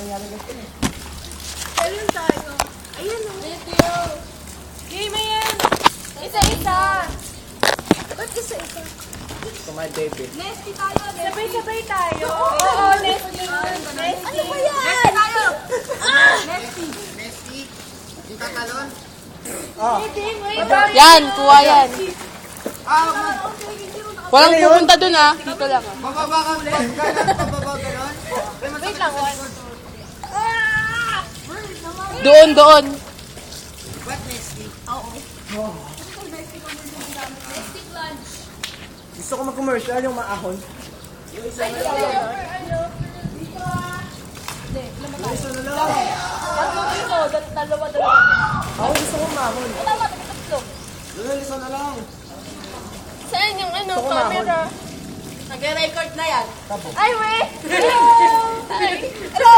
nangyari guys. Ayun tayo. Ayun o. Video. Game yan. Isa-isa. Ba't isa-isa? To my baby. Nesty tayo. Sabay-sabay tayo. Oo, Nesty. Nesty. Ano ba yan? Nesty tayo. Nesty. Nesty. Yung tatalon. Yan, kuha yan. Walang pupunta dun ah. Dito lang ah. Bababa ka ganon. Bababa ganon. Wait lang. Doon, doon. Ba't Nesty? Nesty lunch. Gusto ko mag-commercial yung maahon. Ay, isa lang. Dalawa. Ako gusto ko maahon. Tama, tatlo. Isa na lang. Saan yung ano, Gusto ko camera? Nag-record na yan. Ay, wait! Hello! Hello!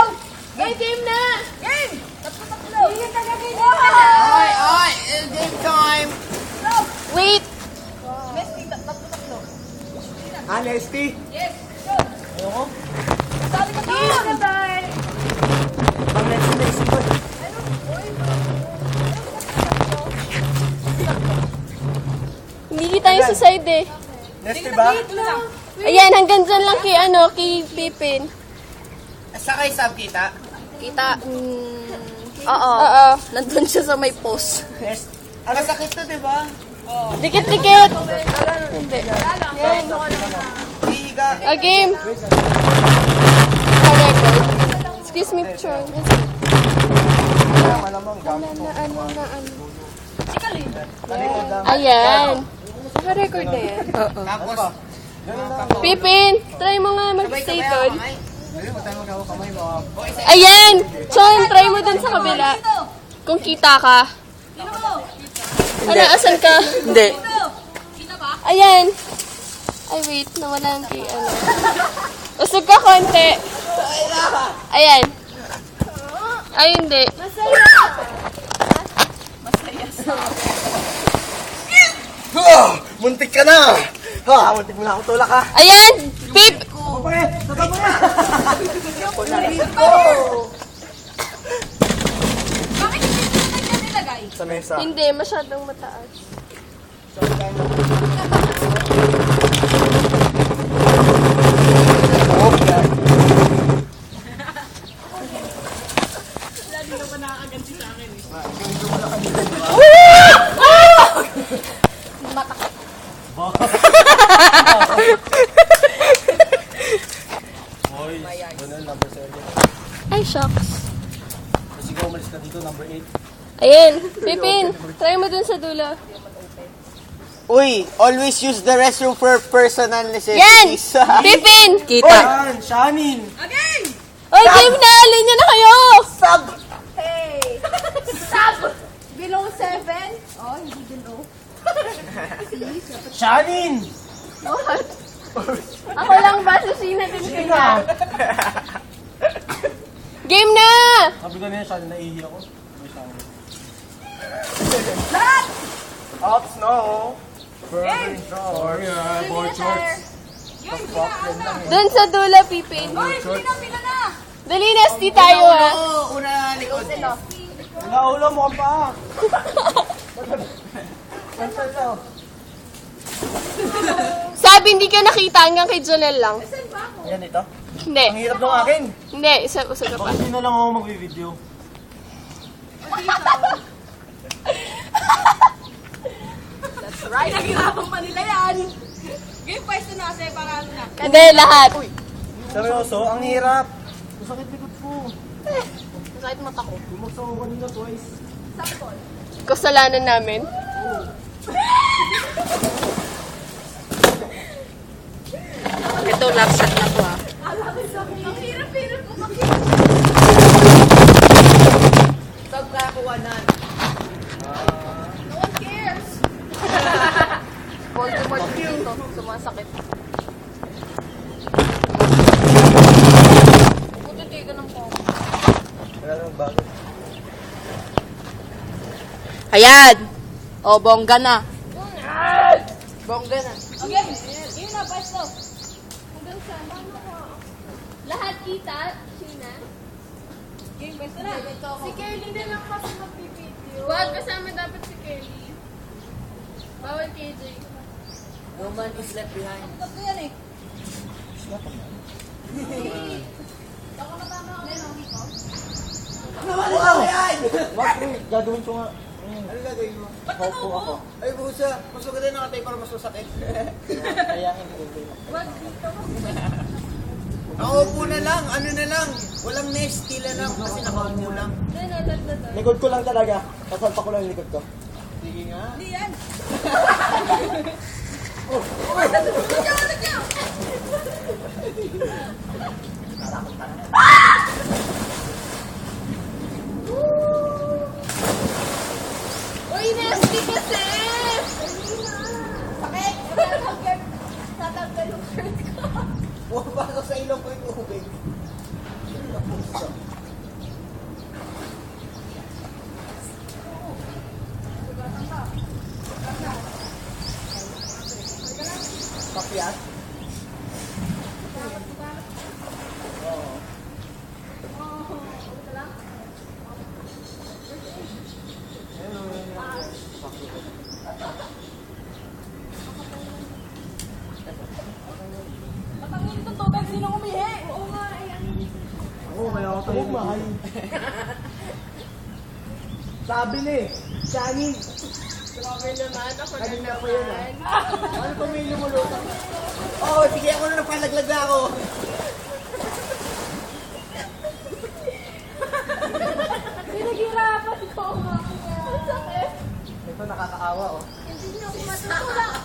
May game na! Game! Tatlo. Yung tagagay na. Oy, oy! Game time! Wait! Nesty, tatlo. Nesty. Yes, go! Ayoko. Sabi ka to! Bye-bye! Pag Nesty ko. Hindi kita yung sa side eh. Nesty ba? Ayan, hanggang dyan lang kay, kay Pipin. Sa kay Sab kita? Kita, oo. Nandun siya sa may post. Nesty. Masakit to, diba? Dikit-dikit. Hindi. Hihiga. A game. Record. Excuse me, picture. Malamang gamit mo. Ayan. Naka-record na yan. Tapos, Pipin, try mo nga mag-stay doon. Ayun, matay mo daw kamay mo. Ayan! Sean, try mo dun sa kabila. Kung kita ka. Ano, asan ka? Hindi. Ayan. Ay, wait. Nawala ang kay ano. Usog ka konti. Ayan. Ay, hindi. Muntik ka na! Ha, muntik mo na akong tulak ha. Ayan! Pip! Babae! Tata mo na! Bakit hindi ko na dyan nilagay? Sa mesa. Hindi, masyadong mataas. Hoy, ganun, number 7. Ay, shucks. Kasi ikaw umalis ka dito, number 8. Ayan. Pipin, try mo dun sa dulo. uy, always use the restroom for personal Yan! necessities. Pipin! Yan! Shanin! Oy, game na! Linya na kayo! Sab! Hey! Sub! Below 7? Oh, hindi below. Shanin! What? Ako lang ba? Susina din kanya. Game na! Sabi ko na yun, Shanin, naihi ako. May Shanin. Lahat! Up snow! Burning shore! Yeah, board shorts! Yun, pina. Dun sa dulo, Pipin. Oy, pina na! Dali, nasty tayo ha. Oo, una likod. Wala ulo mo ka pa! Cancel daw. Sabi, hindi ka nakita hanggang kay Jonel lang. Yan ito. Hindi. Ang hirap ng akin. Hindi, usag ka pa. Bakit hindi na lang ako mag-video? Right, naghirapan pa nila yan. Game pwesto na kasi para ano na. Hindi, lahat. Seryoso, ang hirap. Masakit likod ko. Masakit mata ko. Bumagsak ako kanina twice. Kasalanan namin. Ito, last shot na to ha. Ang hirap-hirap ko makita. Pagkakuwanan. No one cares. Voldemort dito, sumasakit. Buti ka ng pong. Wala nang bago. Ayan! O, bongga na. Bongga na. Okay, yun na, pwesto. Hanggang saan? Lahat kita, Sheena. Pwesto na. Si Kelly na lang kasi mag-video. Wag, kasama dapat si Kelly. Bawal KJ. No man is left behind. Tapos yan eh. Ako matama ako ng ko. Wag, gagawin ko nga. Ano gagawin mo? Paupo ako. Ay, busa. Mas maganda nakatay para mas masakit. Kaya hindi ko. Wag dito. Nakaupo na lang. Ano na lang. Walang nesty na lang kasi nakaupo lang. Likod ko lang talaga. Pasalpa ko lang yung likod ko. Sige nga. Hindi yan. Uy, nasty kasi! Sakit. Tatanggal yung shirt ko. Pumapasok sa ilong ko yung tubig. Papiat? Matangin itong tubig. Sino umihi? Oo nga. Oo, kaya ako tayo mahal. Sabi ni, Shani. Grabe naman, ako na Kanina pa yun, naman. Ano pa may lumulutang? Oo, sige ako na napalaglag na ako. Pinaghirapan ko. Ang sakit. Ito nakakaawa, oh. Hindi niyo ako matutulak.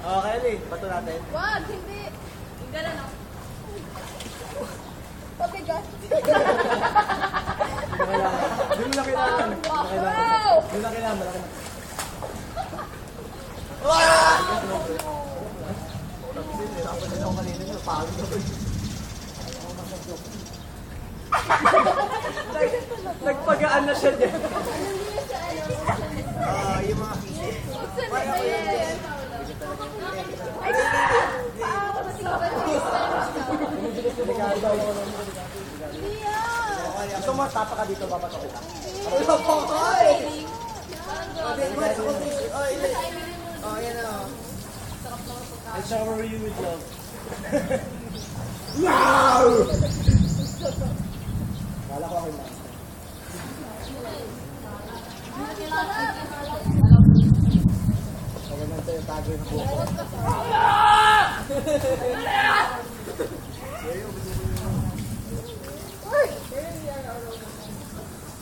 Okay, Ali. Bato natin. Wag, hindi. Yung gano'n ako. Pabigat. Hindi mo na kailangan. Hindi mo na kailangan. Hindi mo na kailangan. Malaki na. Tapos din ako kanina nyo. Pagod ako. Nagpagaan na siya dyan. Yung mga kisses. Gusto mo, tapa ka dito, babato kita. Wala pa ka eh. Oh, yan o. I shower you with love. Wala ko ako yung master. Huwag naman tayo tago yung buko.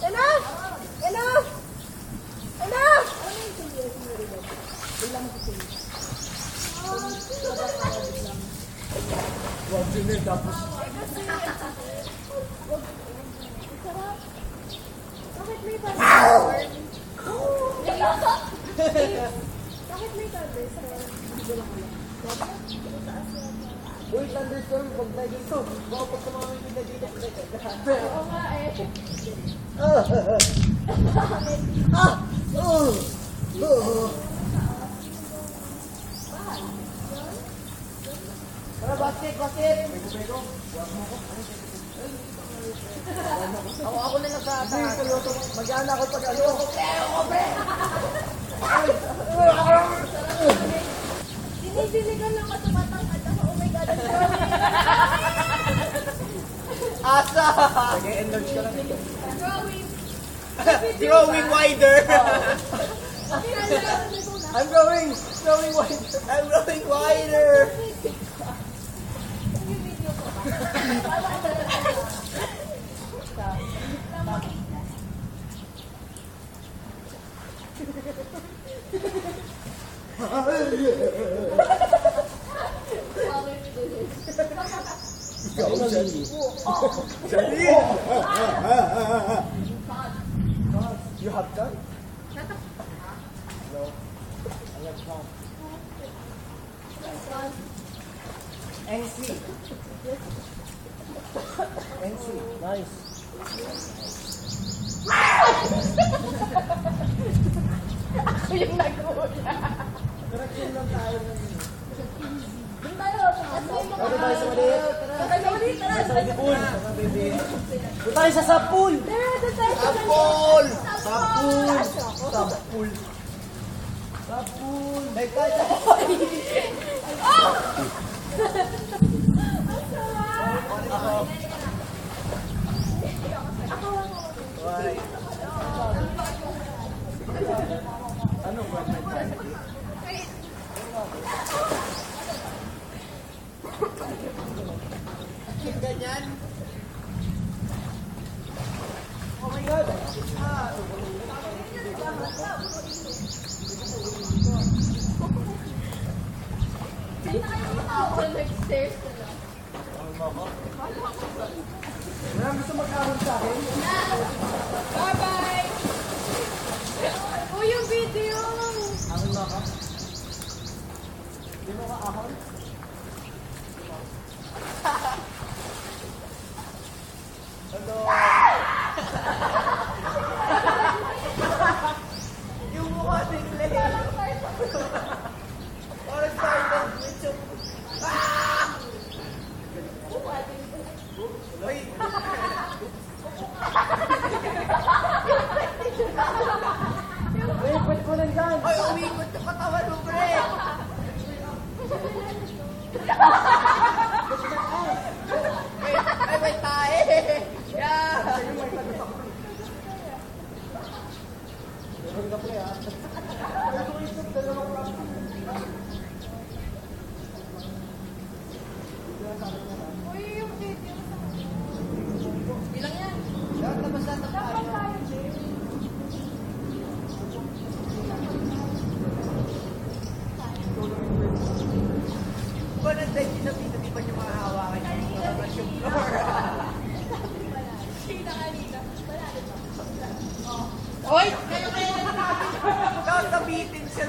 Enough! Enough! Enough! Huwag sinir, tapos Bakit may thunderstorm? Bakit may thunderstorm? uy, thunderstorm, huwag na dito. Baka pag tumamay kita dito. Oo nga eh. Tara, basket, basket! Ako na nagkataas. Mag-ana ako pag ano. Dinidiligan lang ka tumatangkad ako. Oh my God, ang Asa! Nag-enlarge ka lang ito. drawing. Growing wider. I'm going wide. I'm growing wider. Yung video ko ba? You have done? NC. NC. Nice. Ako yung nag-uula. Correction lang tayo. Doon tayo. Ano tayo sa maliit? Doon tayo sa sapul. Sapul! May kaya. Bye-bye! Oh, yung video! Yung mukha ni Clay. Parang silent YouTube. Ay! Uy, ko lang dyan. Ay, umikot yung katawan mo, pre. Ay, may tae. Yeah. Uy, yung video. Bilang yan. Dapat tayo. Kung nanday kinapita, di ba niyo mahahawakan yung mga yung floor? Uy! Kakabitin siya.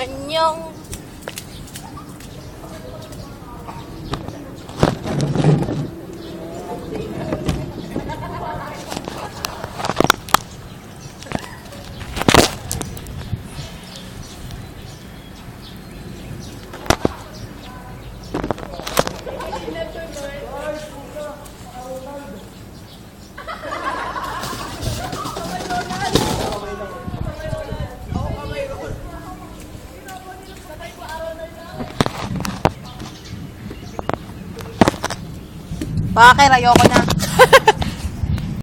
Anyong. Bakit? Ayoko na.